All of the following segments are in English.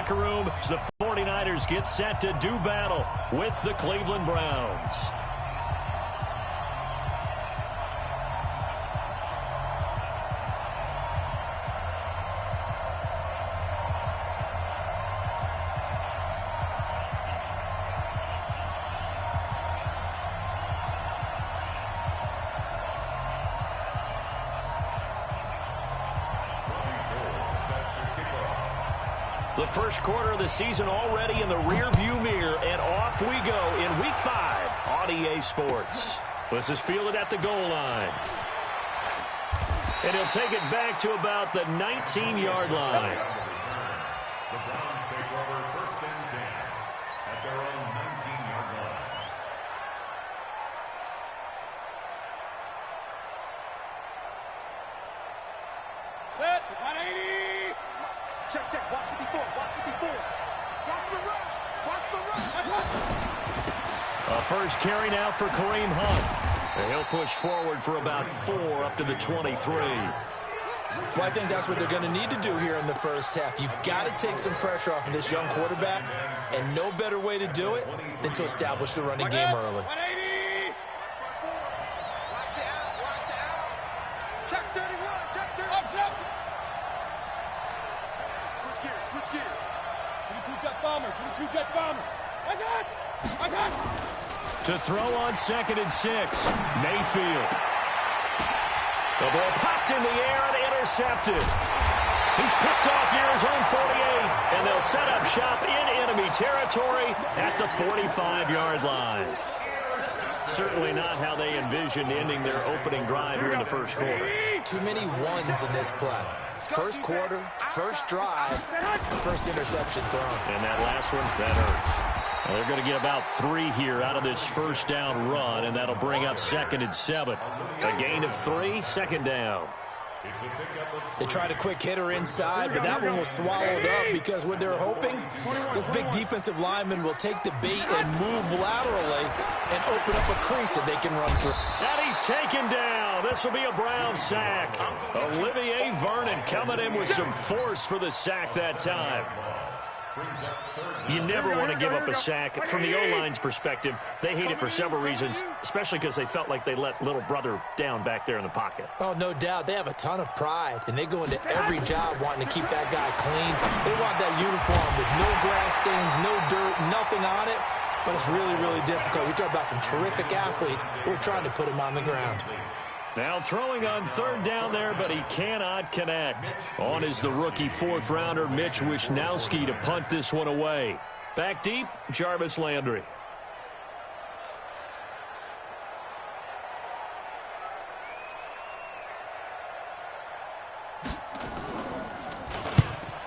locker room as the 49ers get set to do battle with the Cleveland Browns. The first quarter of the season already in the rearview mirror, and off we go in Week 5 on EA Sports. This is fielded at the goal line. And he'll take it back to about the 19-yard line. The Browns take over 1st and 10 at their own 19-yard line. Set, 180. Check, watch 54, watch 54. Watch the run, watch the run. A first carry now for Kareem Hunt. And he'll push forward for about 4 up to the 23. Well, I think that's what they're going to need to do here in the first half. You've got to take some pressure off of this young quarterback, and no better way to do it than to establish the running game early. 180. Watch the out. Check 31, check 31. Switch gears. 22 jet bomber. That's it. To throw on 2nd and 6, Mayfield. The ball popped in the air and intercepted. He's picked off near his own 48, and they'll set up shop in enemy territory at the 45-yard line. Certainly not how they envisioned ending their opening drive here in the first quarter. Too many ones in this play. First quarter, first drive, first interception thrown. And that last one, that hurts. Well, they're going to get about 3 here out of this first down run, and that'll bring up 2nd and 7. A gain of 3, 2nd down. They tried a quick hitter inside, but that one was swallowed up because what they're hoping, this big defensive lineman will take the bait and move laterally and open up a crease that they can run through. And he's taken down. This will be a Brown sack. Olivier Vernon coming in with some force for the sack that time. You never want to give up a sack. From the O-line's perspective, they hate it for several reasons, especially because they felt like they let little brother down back there in the pocket. Oh, no doubt. They have a ton of pride, and they go into every job wanting to keep that guy clean. They want that uniform with no grass stains, no dirt, nothing on it, but it's really, really difficult. You're talking about some terrific athletes who are trying to put him on the ground. Now throwing on 3rd down there, but he cannot connect. On is the rookie 4th-rounder Mitch Wishnowsky to punt this one away. Back deep, Jarvis Landry.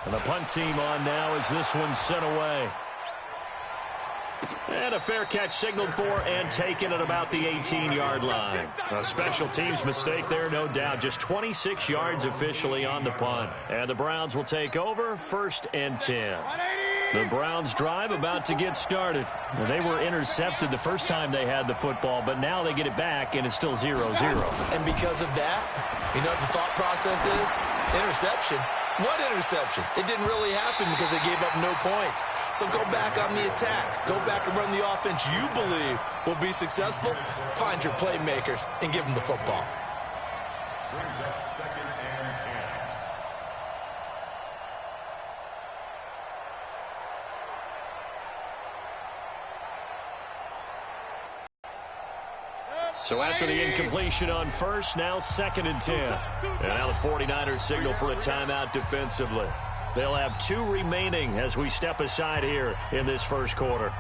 And the punt team on now as this one's sent away. And a fair catch signaled for and taken at about the 18-yard line. A special teams mistake there, no doubt. Just 26 yards officially on the punt. And the Browns will take over 1st and 10. The Browns drive about to get started. Well, they were intercepted the first time they had the football, but now they get it back, and it's still 0-0. And because of that, you know what the thought process is? Interception. What interception? It didn't really happen because they gave up no points. So go back on the attack. Go back and run the offense you believe will be successful. Find your playmakers and give them the football. Brings up 2nd and 10. So after the incompletion on 1st, now 2nd and 10. And now the 49ers signal for a timeout defensively. They'll have 2 remaining as we step aside here in this first quarter.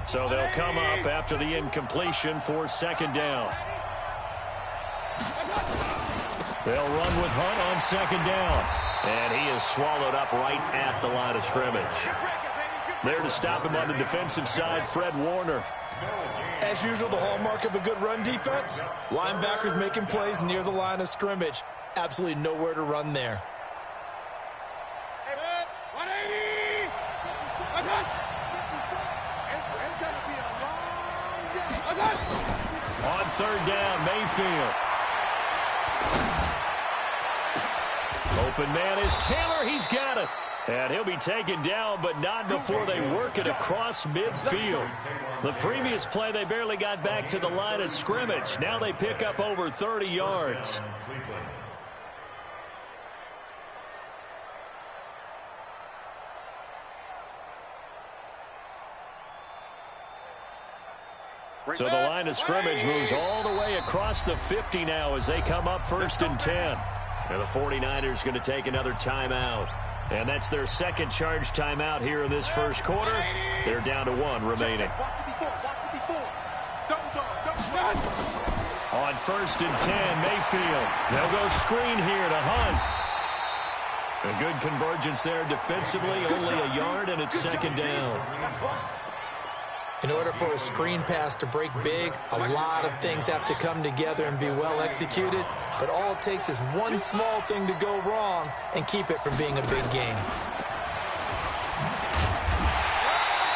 So they'll come up after the incompletion for 2nd down. They'll run with Hunt on 2nd down. And he is swallowed up right at the line of scrimmage. There to stop him on the defensive side, Fred Warner. As usual, the hallmark of a good run defense, linebackers making plays near the line of scrimmage. Absolutely nowhere to run there. On third down, Mayfield. Open man is Taylor. He's got it. And he'll be taken down, but not before they work it across midfield. The previous play, they barely got back to the line of scrimmage. Now they pick up over 30 yards. So the line of scrimmage moves all the way across the 50 now as they come up 1st and 10. And the 49ers going to take another timeout. And that's their second charge timeout here in this first quarter. They're down to 1 remaining. On 1st and 10, Mayfield. They'll go screen here to Hunt. A good convergence there defensively, only a yard, and it's 2nd down. In order for a screen pass to break big, a lot of things have to come together and be well executed. But all it takes is one small thing to go wrong and keep it from being a big game.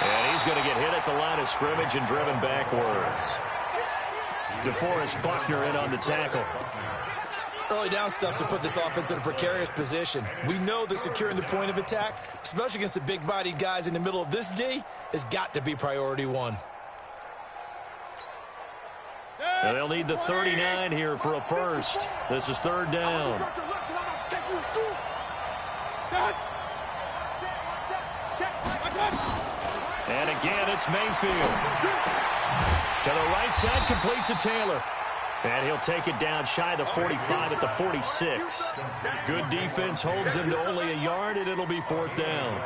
And he's going to get hit at the line of scrimmage and driven backwards. DeForest Buckner in on the tackle. Early down stuff to put this offense in a precarious position. We know that securing the point of attack, especially against the big-bodied guys in the middle of this D, has got to be priority 1. And they'll need the 39 here for a first. This is 3rd down. And again, it's Mayfield. To the right side, complete to Taylor. And he'll take it down shy of the 45 at the 46. Good defense holds him to only a yard, and it'll be 4th down.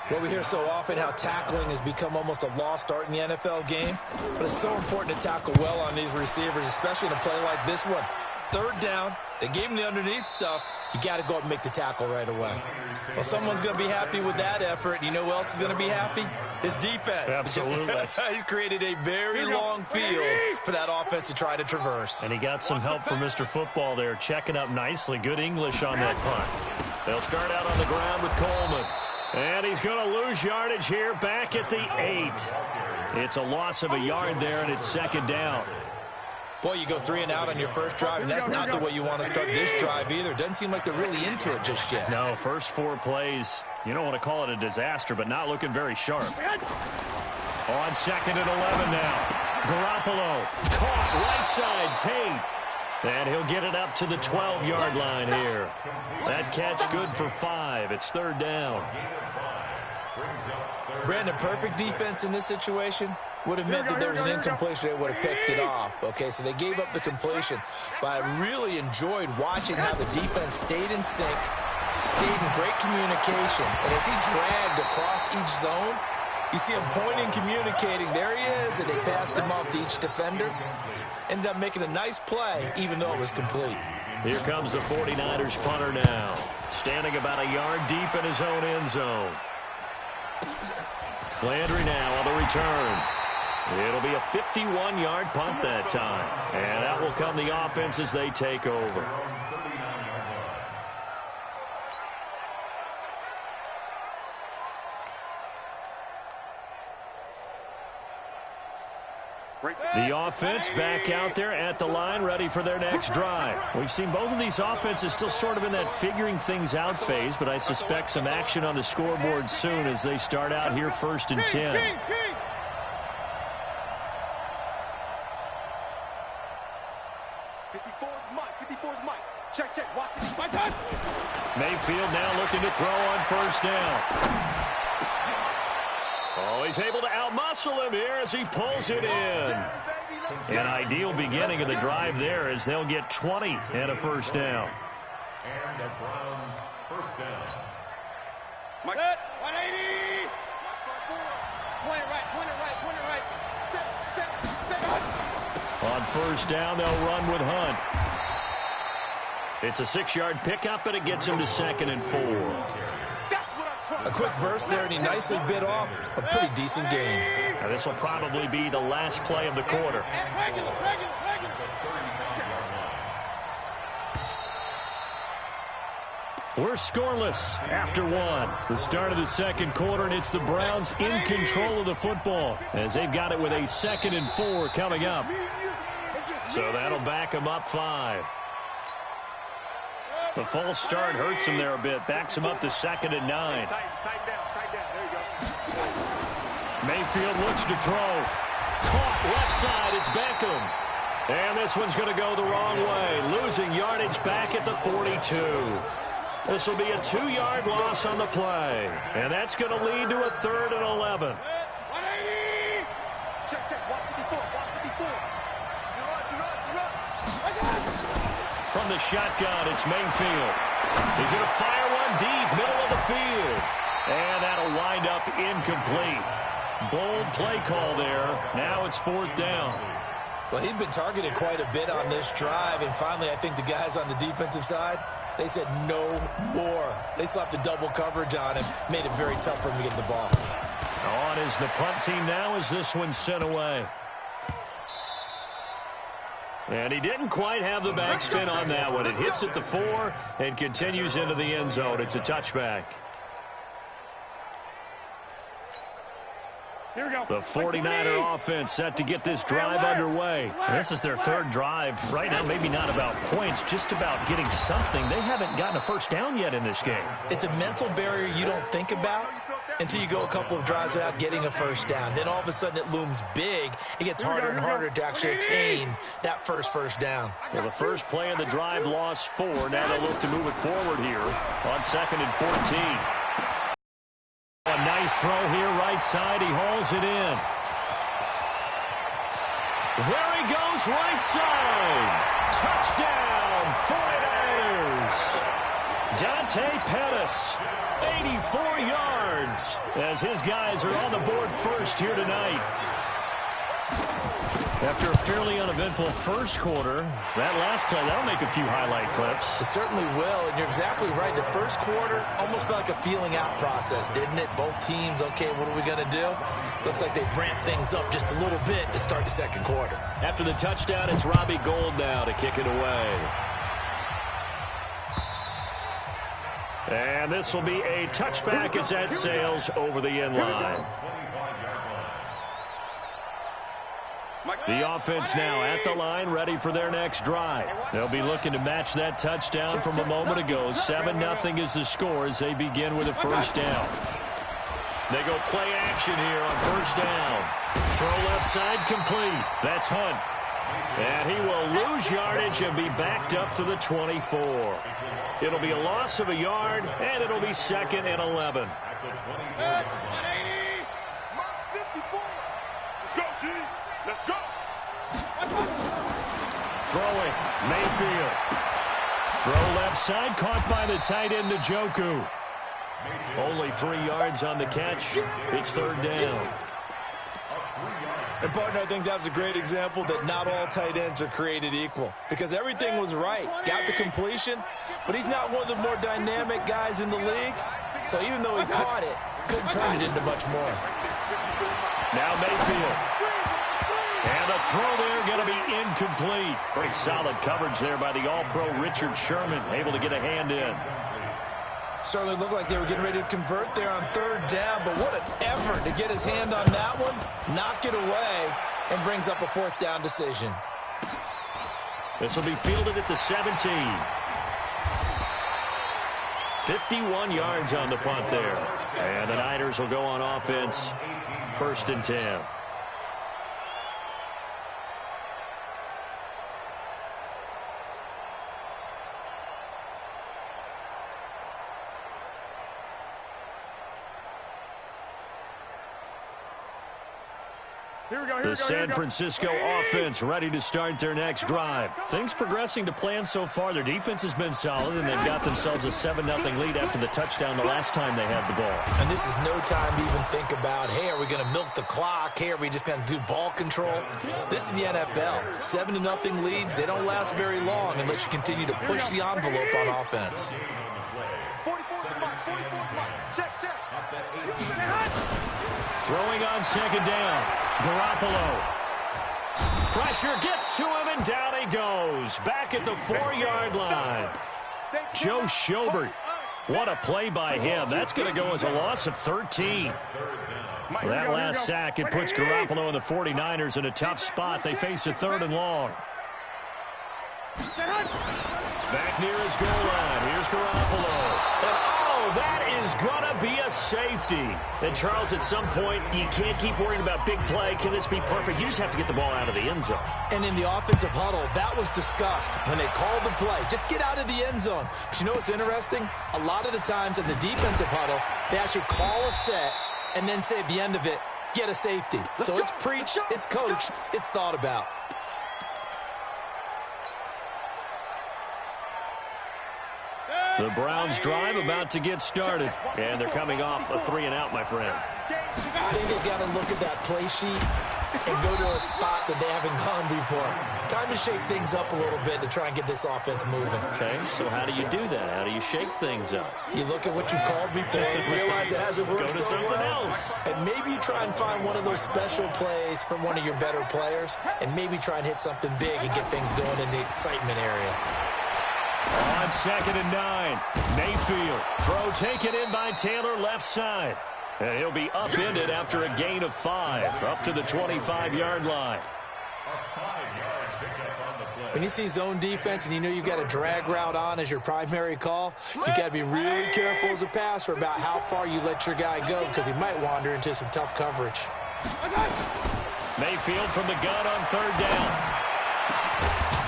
Well, we hear so often how tackling has become almost a lost art in the NFL game. But it's so important to tackle well on these receivers, especially in a play like this one. 3rd down, they gave him the underneath stuff. You got to go up and make the tackle right away. Well, someone's going to be happy with that effort. You know who else is going to be happy? His defense. Absolutely. He's created a very long field for that offense to try to traverse. And he got some help from Mr. Football there, checking up nicely. Good English on that punt. They'll start out on the ground with Coleman. And he's going to lose yardage here back at the 8. It's a loss of a yard there, and it's 2nd down. Boy, you go 3 and out on your first drive, and that's not the way you want to start this drive either. Doesn't seem like they're really into it just yet. No, first 4 plays, you don't want to call it a disaster, but not looking very sharp. On 2nd and 11 now. Garoppolo caught right side, Tate. And he'll get it up to the 12-yard line here. That catch good for 5. It's 3rd down. Brandon, perfect defense in this situation would have meant that there was an incompletion. They would have picked it off. Okay, so they gave up the completion. But I really enjoyed watching how the defense stayed in sync, stayed in great communication. And as he dragged across each zone, you see him pointing, communicating. There he is, and they passed him off to each defender. Ended up making a nice play, even though it was complete. Here comes the 49ers punter now. Standing about a yard deep in his own end zone. Landry now on the return. It'll be a 51-yard punt that time. And that will come the offense as they take over. The offense back out there at the line, ready for their next drive. We've seen both of these offenses still sort of in that figuring things out phase, but I suspect some action on the scoreboard soon as they start out here 1st and 10. Mayfield now looking to throw on 1st down. Oh, he's able to outmuscle him here as he pulls it in. An ideal beginning of the drive there as they'll get 20 and a 1st down. And the Browns' 1st down. Mike. 180. Point it right. On 1st down, they'll run with Hunt. It's a 6-yard pickup, and it gets him to 2nd and 4. A quick burst there, and he nicely bit off a pretty decent game. Now, this will probably be the last play of the quarter. We're scoreless after one. The start of the second quarter, and it's the Browns in control of the football as they've got it with a 2nd and 4 coming up. So that'll back them up 5. The false start hurts him there a bit. Backs him up to 2nd and 9. Tighten down. There you go. Mayfield looks to throw. Caught left side. It's Beckham. And this one's going to go the wrong way. Losing yardage back at the 42. This will be a 2-yard loss on the play. And that's going to lead to a 3rd and 11. 180. Check. 154. You're up. From the shotgun, it's Mayfield. He's going to fire one deep, middle of the field. And that'll wind up incomplete. Bold play call there. Now it's 4th down. Well, he'd been targeted quite a bit on this drive, and finally I think the guys on the defensive side, they said no more. They slapped the double coverage on him, made it very tough for him to get the ball. On is the punt team now as this one's sent away. And he didn't quite have the backspin on that one. It hits at the 4 and continues into the end zone. It's a touchback. Here we go. The 49er offense set to get this drive underway. And this is their 3rd drive. Right now, maybe not about points, just about getting something. They haven't gotten a first down yet in this game. It's a mental barrier you don't think about until you go a couple of drives without getting a first down. Then all of a sudden it looms big. It gets harder and harder to actually attain that first down. Well, the first play of the drive lost 4. Now they'll look to move it forward here on 2nd and 14. A nice throw here, right side. He hauls it in. There he goes, right side. Touchdown, 49ers. Dante Pettis, 84 yards, as his guys are on the board first here tonight. After a fairly uneventful first quarter, that last play, that'll make a few highlight clips. It certainly will, and you're exactly right. The first quarter almost felt like a feeling out process, didn't it? Both teams, okay, what are we going to do? Looks like they ramped things up just a little bit to start the second quarter. After the touchdown, it's Robbie Gould now to kick it away. And this will be a touchback as that sails over the end line. The offense now at the line, ready for their next drive. They'll be looking to match that touchdown from a moment ago. 7-0 is the score as they begin with a first down. They go play action here on first down. Throw left side complete. That's Hunt. And he will lose yardage and be backed up to the 24. It'll be a loss of a yard, and it'll be 2nd and 11. 180. Mark 54. Let's go, D. Let's go. Throwing, Mayfield. Throw left side, caught by the tight end, Njoku. Only 3 yards on the catch. It's 3rd down. And, partner, I think that was a great example that not all tight ends are created equal, because everything was right. Got the completion, but he's not one of the more dynamic guys in the league. So even though he caught it, couldn't turn it into much more. Now Mayfield. And the throw there going to be incomplete. Pretty solid coverage there by the All-Pro Richard Sherman, able to get a hand in. Certainly looked like they were getting ready to convert there on 3rd down, but what an effort to get his hand on that one, knock it away, and brings up a 4th down decision. This will be fielded at the 17. 51 yards on the punt there. And the Niners will go on offense, 1st and 10. The San Francisco offense ready to start their next drive. Things progressing to plan so far. Their defense has been solid, and they've got themselves a 7-0 lead after the touchdown the last time they had the ball. And this is no time to even think about, hey, are we going to milk the clock? Hey, are we just going to do ball control? This is the NFL. 7-0 leads, they don't last very long unless you continue to push the envelope on offense. 44's Mike. Check. Throwing on 2nd down. Garoppolo. Pressure gets to him, and down he goes. Back at the 4-yard line. Joe Schobert What a play by him. That's going to go as a loss of 13. That last sack, it puts Garoppolo and the 49ers in a tough spot. They face a 3rd and long. Back near his goal line. Here's Garoppolo. And, that is going to be a safety. And, Charles, at some point, you can't keep worrying about big play. Can this be perfect? You just have to get the ball out of the end zone. And in the offensive huddle, that was discussed when they called the play. Just get out of the end zone. But you know what's interesting? A lot of the times in the defensive huddle, they actually call a set and then say at the end of it, get a safety. So it's preached, it's coached, it's thought about. The Browns drive about to get started. And they're coming off a 3-and-out, my friend. I think they've got to look at that play sheet and go to a spot that they haven't gone before. Time to shake things up a little bit to try and get this offense moving. Okay, so how do you do that? How do you shake things up? You look at what you called before, realize it hasn't worked Go to so something well, else. and maybe you try and find one of those special plays from one of your better players, and maybe try and hit something big and get things going in the excitement area. On 2nd and 9, Mayfield. Throw taken in by Taylor, left side. And he'll be upended after a gain of 5, up to the 25-yard line. When you see zone defense and you know you've got a drag route on as your primary call, you got to be really careful as a passer about how far you let your guy go because he might wander into some tough coverage. Mayfield from the gun on 3rd down.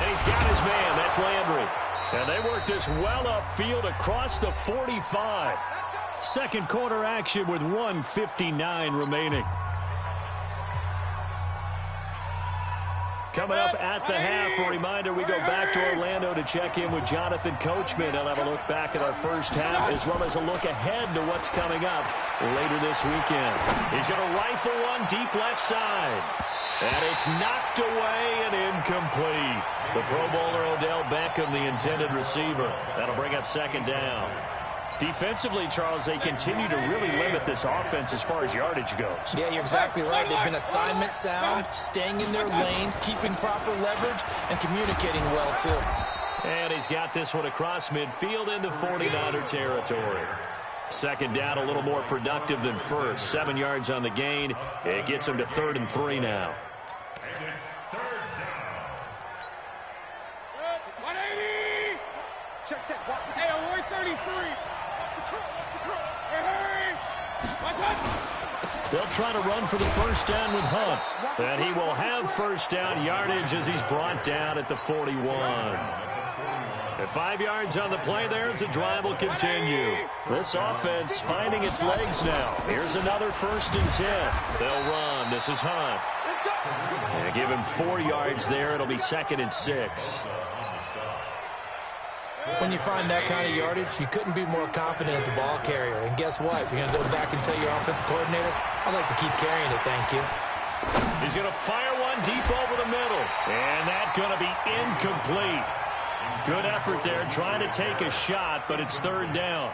And he's got his man. That's Landry. And they work this well upfield across the 45. Second quarter action with 1:59 remaining. Coming up at the half, a reminder, we go back to Orlando to check in with Jonathan Coachman. He'll have a look back at our first half as well as a look ahead to what's coming up later this weekend. He's going to rifle one deep left side. And it's knocked away and incomplete. The Pro Bowler Odell Beckham, the intended receiver. That'll bring up 2nd down. Defensively, Charles, they continue to really limit this offense as far as yardage goes. Yeah, you're exactly right. They've been assignment sound, staying in their lanes, keeping proper leverage, and communicating well, too. And he's got this one across midfield into 49er territory. 2nd down, a little more productive than first. 7 yards on the gain. It gets him to 3rd and 3 now. And it's 3rd down. 180. Check. Hey, award 33. They'll try to run for the 1st down with Hunt. And he will have 1st down yardage as he's brought down at the 41. At 5 yards on the play there, as the drive will continue. This offense finding its legs now. Here's another 1st and 10. They'll run. This is Hunt. And give him 4 yards there. It'll be 2nd and 6. When you find that kind of yardage, you couldn't be more confident as a ball carrier. And guess what? You're going to go back and tell your offensive coordinator, I'd like to keep carrying it, thank you. He's going to fire one deep over the middle. And that's going to be incomplete. Good effort there, trying to take a shot, but it's 3rd down.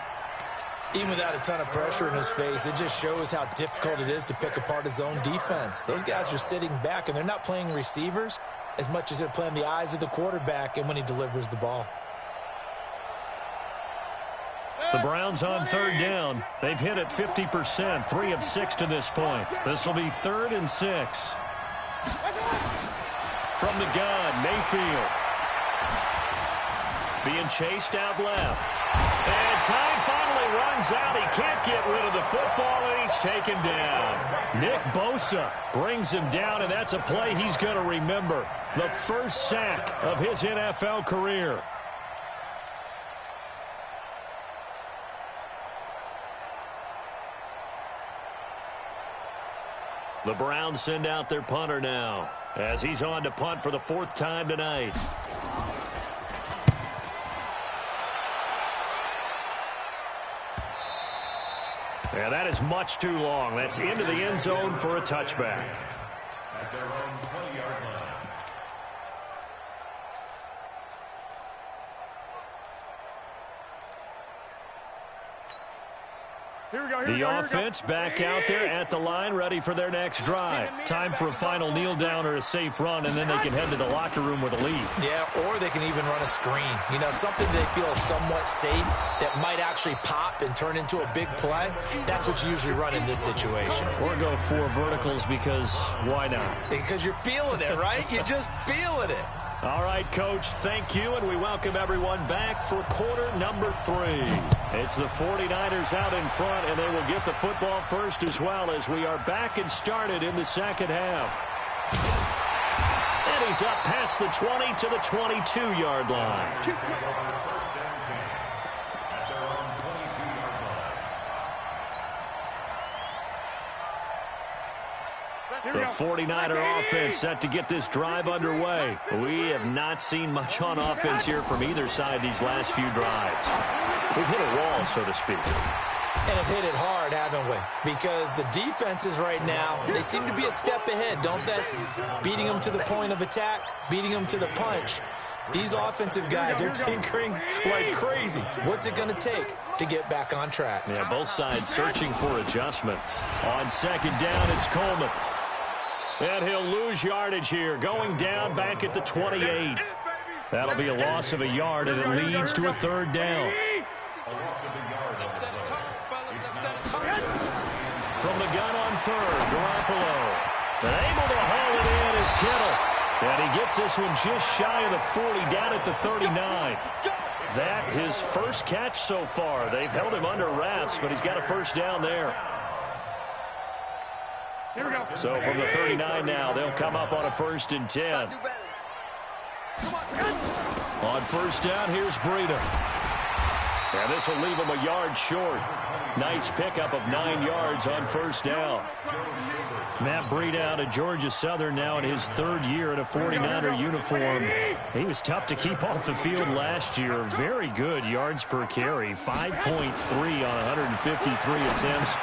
Even without a ton of pressure in his face, it just shows how difficult it is to pick apart his own defense. Those guys are sitting back, and they're not playing receivers as much as they're playing the eyes of the quarterback and when he delivers the ball. The Browns on 3rd down. They've hit it 50%, 3 of 6 to this point. This will be 3rd and 6. From the gun, Mayfield. Being chased out left. And time finally runs out. He can't get rid of the football, and he's taken down. Nick Bosa brings him down, and that's a play he's going to remember. The first sack of his NFL career. The Browns send out their punter now as he's on to punt for the 4th time tonight. Yeah, that is much too long. That's into the end zone for a touchback. At their own 20-yard line. Here we go. The offense back out there at the line, ready for their next drive. Time for a final kneel down or a safe run, and then they can head to the locker room with a lead. Yeah, or they can even run a screen. You know, something they feel is somewhat safe that might actually pop and turn into a big play. That's what you usually run in this situation. Or go 4 verticals because why not? Because you're feeling it, right? You're just feeling it. All right, Coach, thank you, and we welcome everyone back for quarter number 3. It's the 49ers out in front, and they will get the football first as well as we are back and started in the second half. And he's up past the 20 to the 22-yard line. The 49er offense set to get this drive underway. We have not seen much on offense here from either side these last few drives. We've hit a wall, so to speak. And have hit it hard, haven't we? Because the defenses right now, they seem to be a step ahead, don't they? Beating them to the point of attack, beating them to the punch. These offensive guys are tinkering like crazy. What's it going to take to get back on track? Yeah, both sides searching for adjustments. On second down, it's Coleman. And he'll lose yardage here, going down back at the 28. That'll be a loss of a yard, and it leads to a third down. From the gun on third, Garoppolo. And able to haul it in is Kittle. And he gets this one just shy of the 40, down at the 39. That his first catch so far. They've held him under wraps, but he's got a first down there. Here we go. So from the 39 now, they'll come up on a 1st and 10. On first down, here's Breida. And this will leave him a yard short. Nice pickup of 9 yards on first down. Matt Breida out of Georgia Southern now in his 3rd year in a 49er uniform. He was tough to keep off the field last year. Very good yards per carry. 5.3 on 153 attempts.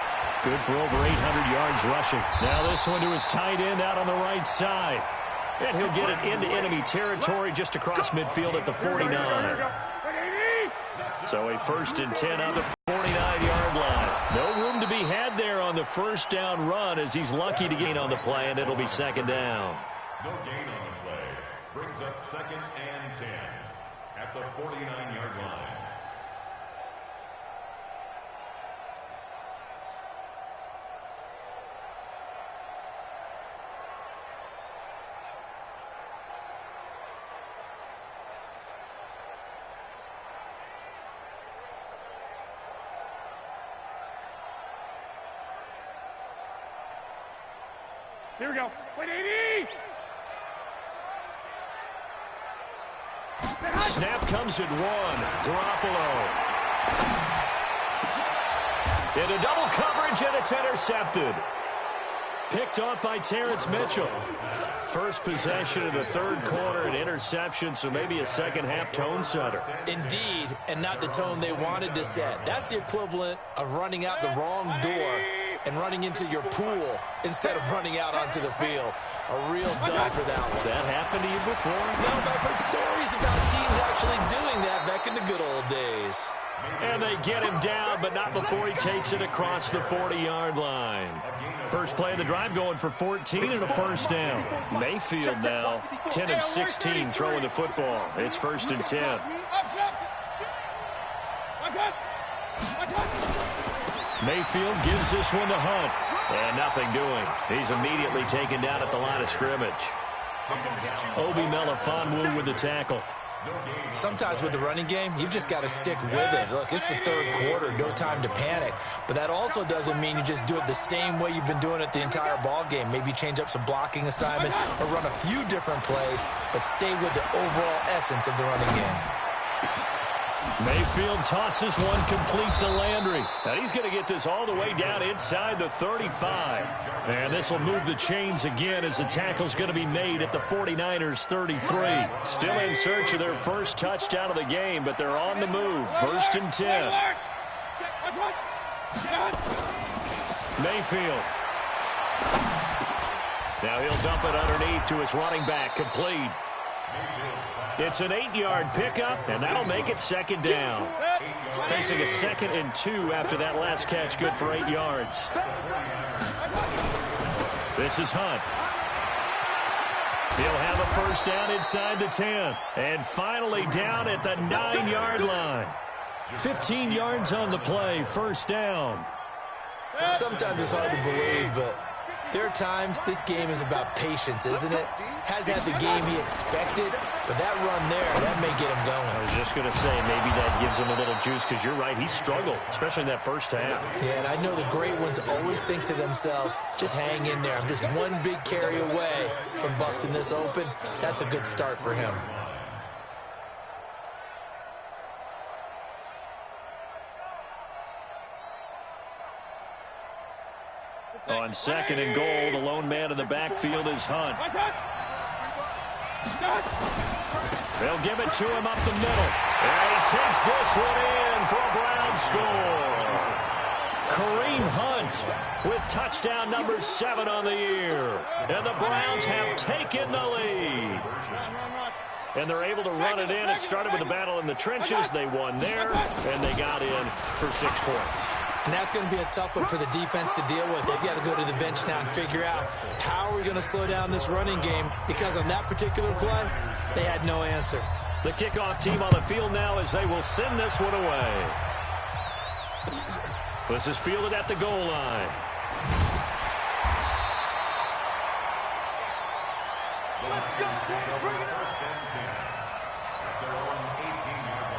Good for over 800 yards rushing. Now this one to his tight end out on the right side. And he'll get it into enemy territory just across midfield at the 49. So a 1st and 10 on the 49-yard line. No room to be had there on the first down run as he's lucky to gain on the play, and it'll be 2nd down. No gain on the play. Brings up 2nd and 10 at the 49-yard line. Here we go. Wait, 80! Snap comes at 1. Garoppolo. Into double coverage, and it's intercepted. Picked off by Terrence Mitchell. First possession of the 3rd quarter, an interception, so maybe a second-half tone setter. Indeed, and not the tone they wanted to set. That's the equivalent of running out the wrong door and running into your pool instead of running out onto the field. A real dud for that one. Has that happened to you before? No, but I've heard stories about teams actually doing that back in the good old days. And they get him down, but not before he takes it across the 40-yard line. First play of the drive going for 14 and a first down. Mayfield now 10 of 16 throwing the football. It's 1st and 10. Mayfield gives this one to Hunt. And nothing doing. He's immediately taken down at the line of scrimmage. Obi Melifonwu with the tackle. Sometimes with the running game, you've just got to stick with it. Look, it's the 3rd quarter, no time to panic. But that also doesn't mean you just do it the same way you've been doing it the entire ball game. Maybe change up some blocking assignments or run a few different plays, but stay with the overall essence of the running game. Mayfield tosses one complete to Landry. And he's going to get this all the way down inside the 35. And this will move the chains again as the tackle's going to be made at the 49ers 33. Still in search of their first touchdown of the game, but they're on the move. 1st and 10. Mayfield. Now he'll dump it underneath to his running back. Complete. It's an 8-yard pickup, and that'll make it 2nd down. Facing a 2nd and 2 after that last catch, good for 8 yards. This is Hunt. He'll have a first down inside the 10. And finally down at the 9-yard line. 15 yards on the play, first down. Sometimes it's hard to believe, but there are times this game is about patience, isn't it? Has had the game he expected, but that run there, that may get him going. I was just going to say, maybe that gives him a little juice, because you're right, he struggled, especially in that first half. Yeah, and I know the great ones always think to themselves, just hang in there. I'm just one big carry away from busting this open. That's a good start for him. On 2nd and goal, the lone man in the backfield is Hunt. They'll give it to him up the middle. And he takes this one in for a Brown score. Kareem Hunt with touchdown number 7 on the year. And the Browns have taken the lead. And they're able to run it in. It started with a battle in the trenches. They won there, and they got in for 6 points. And that's going to be a tough one for the defense to deal with. They've got to go to the bench now and figure out how are we going to slow down this running game, because on that particular play, they had no answer. The kickoff team on the field now as they will send this one away. This is fielded at the goal line. Let's go. Bring it up. First and 10 at their own 18-yard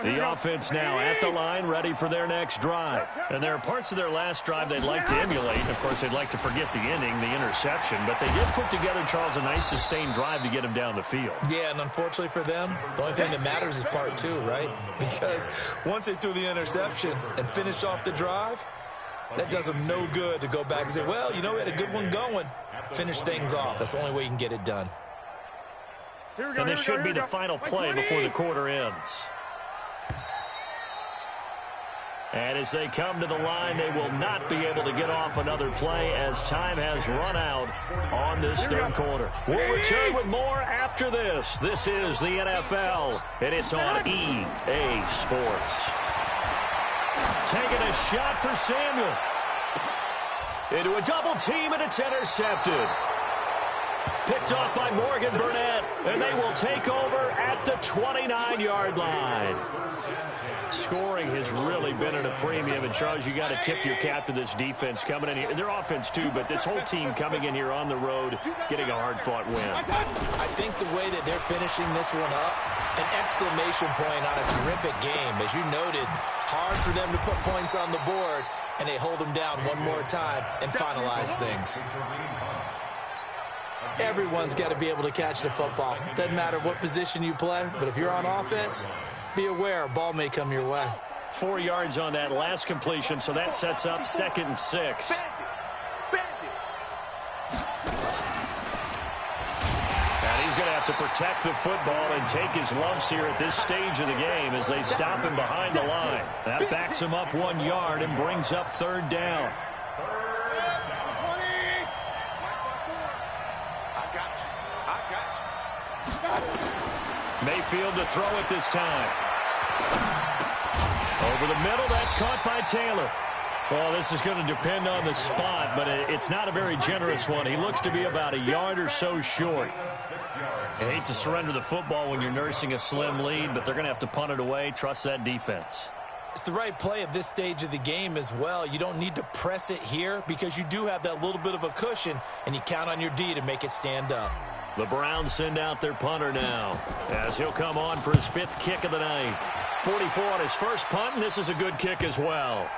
line. The offense now at the line, ready for their next drive. And there are parts of their last drive they'd like to emulate. Of course, they'd like to forget the ending, the interception. But they did put together, Charles, a nice sustained drive to get him down the field. Yeah, and unfortunately for them, the only thing that matters is part 2, right? Because once they threw the interception and finished off the drive, that does them no good to go back and say, well, you know, we had a good one going. Finish things off. That's the only way you can get it done. And this should be the final play before the quarter ends. And as they come to the line, they will not be able to get off another play as time has run out on this third quarter. We'll return with more after this. This is the NFL, and it's on EA Sports. Taking a shot for Samuel. Into a double team, and it's intercepted. Picked off by Morgan Burnett, and they will take over at the 29-yard line. Scoring has really been at a premium, and Charles, you got to tip your cap to this defense coming in here. Their offense too, but this whole team coming in here on the road, getting a hard-fought win. I think the way that they're finishing this one up, an exclamation point on a terrific game. As you noted, hard for them to put points on the board, and they hold them down one more time and finalize things. Everyone's got to be able to catch the football. Doesn't matter what position you play, but if you're on offense, be aware a ball may come your way. 4 yards on that last completion, so that sets up 2nd and 6. And he's going to have to protect the football and take his lumps here at this stage of the game as they stop him behind the line. That backs him up 1 yard and brings up 3rd down. Mayfield to throw it this time. Over the middle, that's caught by Taylor. Well, this is going to depend on the spot, but it's not a very generous one. He looks to be about a yard or so short. I hate to surrender the football when you're nursing a slim lead, but they're going to have to punt it away. Trust that defense. It's the right play at this stage of the game as well. You don't need to press it here because you do have that little bit of a cushion, and you count on your D to make it stand up. The Browns send out their punter now as he'll come on for his 5th kick of the night. 44 on his first punt, and this is a good kick as well.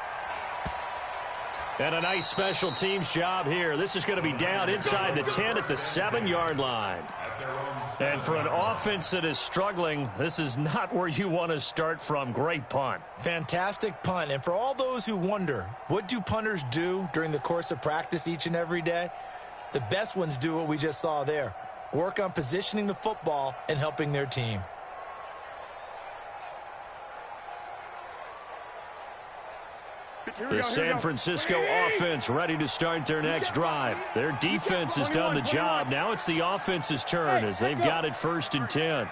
And a nice special teams job here. This is going to be down inside the 10 at the 7-yard line. And for an offense that is struggling, this is not where you want to start from. Great punt. Fantastic punt. And for all those who wonder, what do punters do during the course of practice each and every day? The best ones do what we just saw there. Work on positioning the football and helping their team. The San Francisco offense ready to start their next drive. Their defense has done the job. Now it's the offense's turn as they've got it 1st and 10.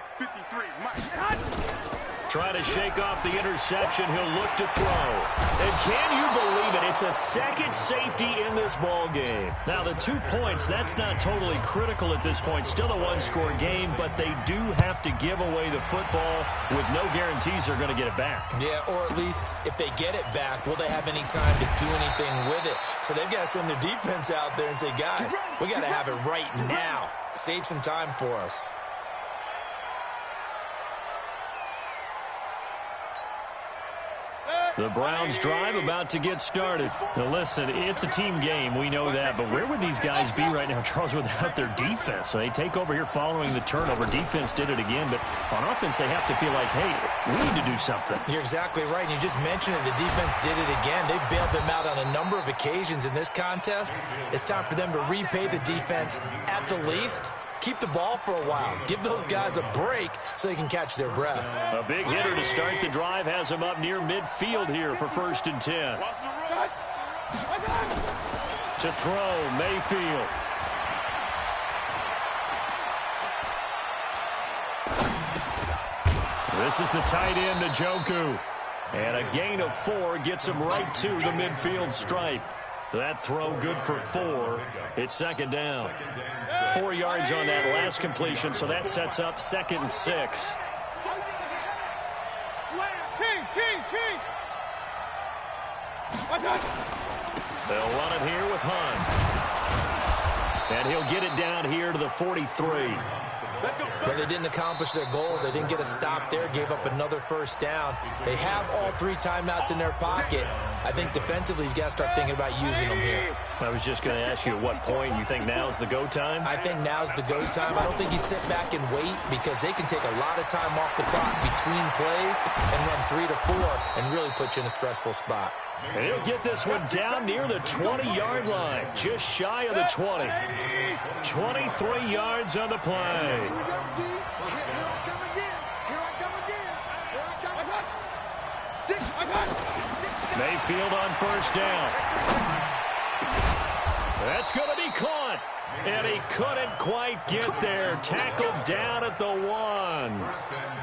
Trying to shake off the interception. He'll look to throw. And can you believe it? It's a second safety in this ball game. Now, the 2 points, that's not totally critical at this point. Still a one-score game, but they do have to give away the football with no guarantees they're going to get it back. Yeah, or at least if they get it back, will they have any time to do anything with it? So they've got to send their defense out there and say, guys, we got to have it right now. Save some time for us. The Browns drive about to get started. Now listen, it's a team game. We know that. But where would these guys be right now, Charles, without their defense? So they take over here following the turnover. Defense did it again. But on offense, they have to feel like, hey, we need to do something. You're exactly right. And you just mentioned it. The defense did it again. They bailed them out on a number of occasions in this contest. It's time for them to repay the defense at the least. Keep the ball for a while. Give those guys a break so they can catch their breath. A big hitter to start the drive has him up near midfield here for 1st and 10. To throw, Mayfield. This is the tight end, Njoku. And a gain of 4 gets him right to the midfield stripe. That throw good for 4. It's 2nd down. 4 yards on that last completion, so that sets up 2nd and 6. They'll run it here with Hunt. And he'll get it down here to the 43. But they didn't accomplish their goal. They didn't get a stop there, gave up another 1st down. They have all 3 timeouts in their pocket. I think defensively you've got to start thinking about using them here. I was just going to ask you at what point you think now's the go time? I think now's the go time. I don't think you sit back and wait because they can take a lot of time off the clock between plays and run 3 to 4 and really put you in a stressful spot. And he'll get this one down near the 20-yard line, just shy of the 20. 23 yards on the play. Mayfield on 1st down. That's going to be caught. And he couldn't quite get there. Tackled down at the 1.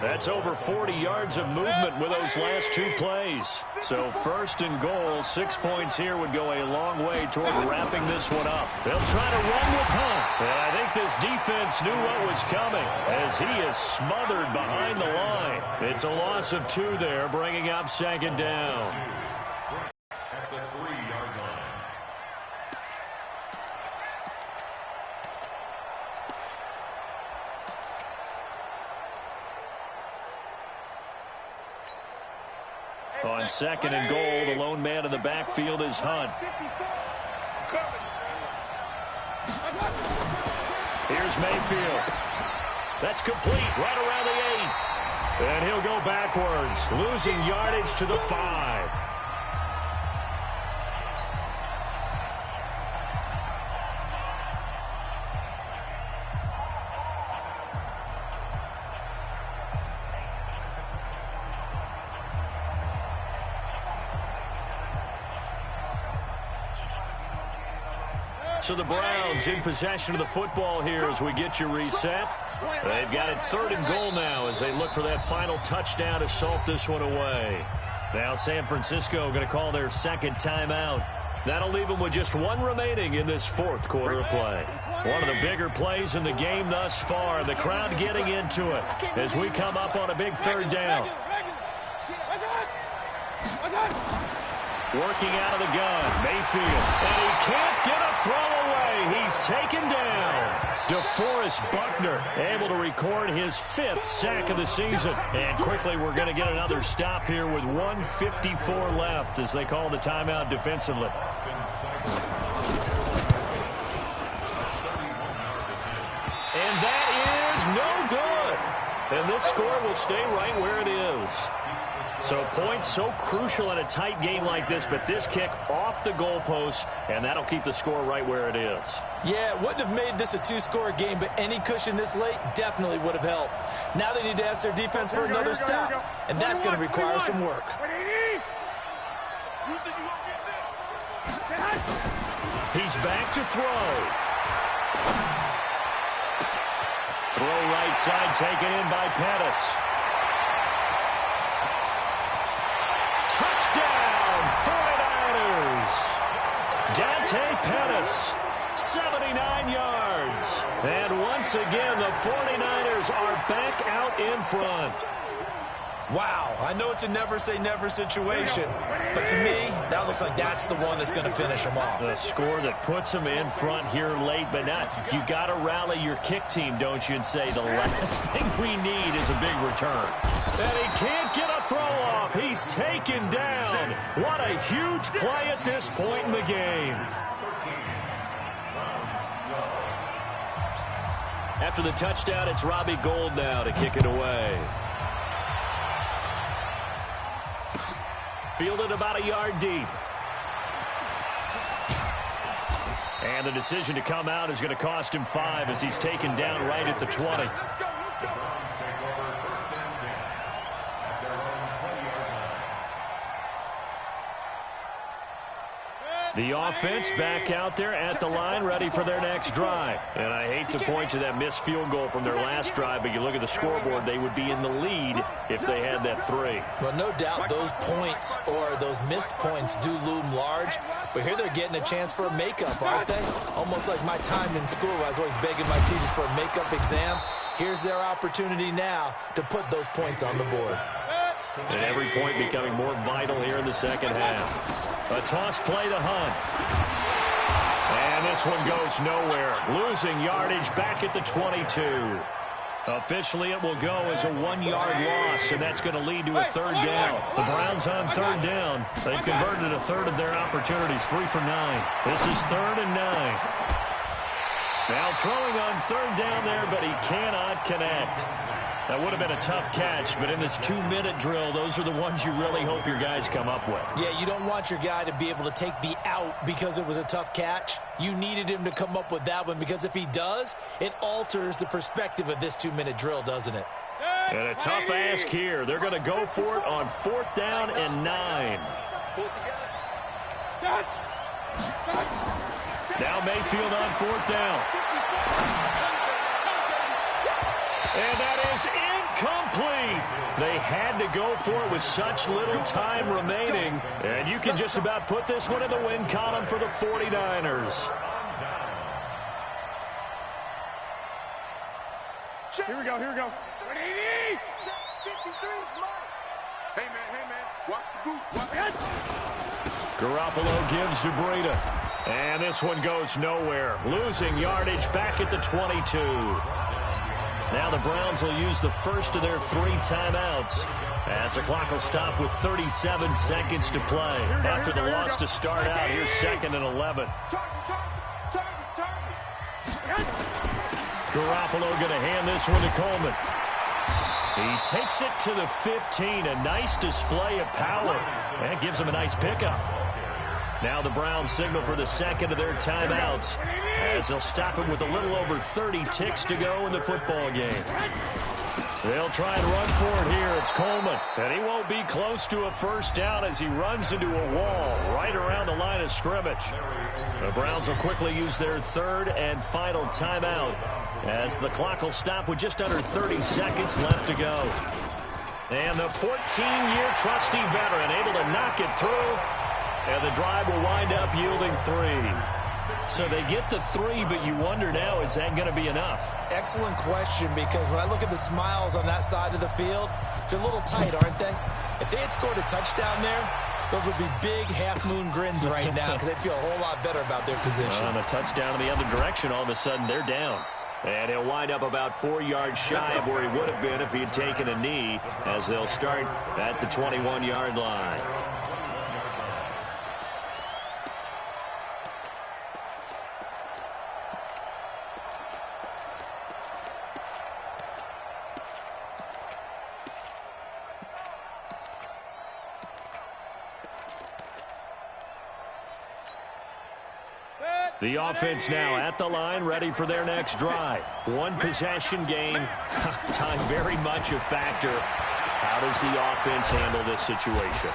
That's over 40 yards of movement with those last 2 plays. So 1st and goal, 6 points here would go a long way toward wrapping this one up. They'll try to run with Hunt. And I think this defense knew what was coming as he is smothered behind the line. It's a loss of 2 there, bringing up 2nd down. At the 3-yard line. On 2nd and goal, the lone man in the backfield is Hunt. Here's Mayfield. That's complete right around the 8. And he'll go backwards, losing yardage to the 5. So the Browns in possession of the football here as we get you reset. They've got it 3rd and goal now as they look for that final touchdown to salt this one away. Now San Francisco going to call their 2nd timeout. That'll leave them with just 1 remaining in this 4th quarter of play. One of the bigger plays in the game thus far. The crowd getting into it as we come up on a big 3rd down. Working out of the gun, Mayfield. And he can't get a throw away. He's taken down. DeForest Buckner able to record his 5th sack of the season. And quickly we're going to get another stop here with 1:54 left as they call the timeout defensively. And that is no good. And this score will stay right where it is. So points so crucial in a tight game like this, but this kick off the goalpost, and that'll keep the score right where it is. Yeah, it wouldn't have made this a 2-score game, but any cushion this late definitely would have helped. Now they need to ask their defense for another stop, and that's going to require some work. He's back to throw. Throw right side taken in by Pettis. Touchdown, 49ers. Dante Pettis, 79 yards. And once again, the 49ers are back out in front. Wow, I know it's a never-say-never situation, but to me, that looks like that's the one that's going to finish them off. The score that puts them in front here late, but not. You got to rally your kick team, don't you, and say the last thing we need is a big return. And he can't get a throw off. He's taken down. What a huge play at this point in the game. After the touchdown, it's Robbie Gould now to kick it away. Fielded about a yard deep. And the decision to come out is going to cost him 5 as he's taken down right at the 20. The Browns take over first and 10 at their own 20-yard line. The offense back out there at the line, ready for their next drive. And I hate to point to that missed field goal from their last drive, but you look at the scoreboard, they would be in the lead if they had that 3. Well, no doubt those points or those missed points do loom large, but here they're getting a chance for a makeup, aren't they? Almost like my time in school, I was always begging my teachers for a makeup exam. Here's their opportunity now to put those points on the board. And every point becoming more vital here in the second half. A toss play to Hunt. And this one goes nowhere. Losing yardage back at the 22. Officially, it will go as a 1-yard loss, and that's going to lead to a 3rd down. The Browns on 3rd down. They've converted a third of their opportunities, 3 for 9. This is 3rd and 9. Now throwing on 3rd down there, but he cannot connect. That would have been a tough catch, but in this 2-minute drill, those are the ones you really hope your guys come up with. Yeah, you don't want your guy to be able to take the out because it was a tough catch. You needed him to come up with that one because if he does, it alters the perspective of this 2-minute drill, doesn't it? And a tough ask here. They're going to go for it on 4th down and 9. Now Mayfield on 4th down. And that is incomplete. They had to go for it with such little time remaining. And you can just about put this one in the win column for the 49ers. Here we go, here we go. 180! Hey, man, watch the boot. Garoppolo gives to Breida. And this one goes nowhere. Losing yardage back at the 22. Now the Browns will use the first of their 3 timeouts as the clock will stop with 37 seconds to play. After the loss to start out, here's 2nd and 11. Garoppolo going to hand this one to Coleman. He takes it to the 15. A nice display of power. And it gives him a nice pickup. Now the Browns signal for the 2nd of their timeouts as they'll stop him with a little over 30 ticks to go in the football game. They'll try and run for it here. It's Coleman. And he won't be close to a 1st down as he runs into a wall right around the line of scrimmage. The Browns will quickly use their 3rd and final timeout as the clock will stop with just under 30 seconds left to go. And the 14-year trusty veteran able to knock it through. And the drive will wind up yielding 3. So they get the 3, but you wonder now, is that going to be enough? Excellent question, because when I look at the smiles on that side of the field, they're a little tight, aren't they? If they had scored a touchdown there, those would be big half-moon grins right now because they'd feel a whole lot better about their position. On a touchdown in the other direction, all of a sudden they're down. And he'll wind up about 4 yards shy of where he would have been if he had taken a knee as they'll start at the 21-yard line. The offense now at the line, ready for their next drive. 1 possession game. Time very much a factor. How does the offense handle this situation?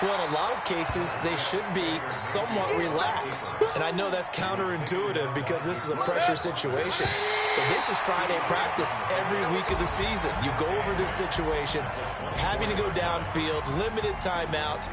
Well, in a lot of cases, they should be somewhat relaxed. And I know that's counterintuitive because this is a pressure situation. But this is Friday practice every week of the season. You go over this situation, having to go downfield, limited timeouts.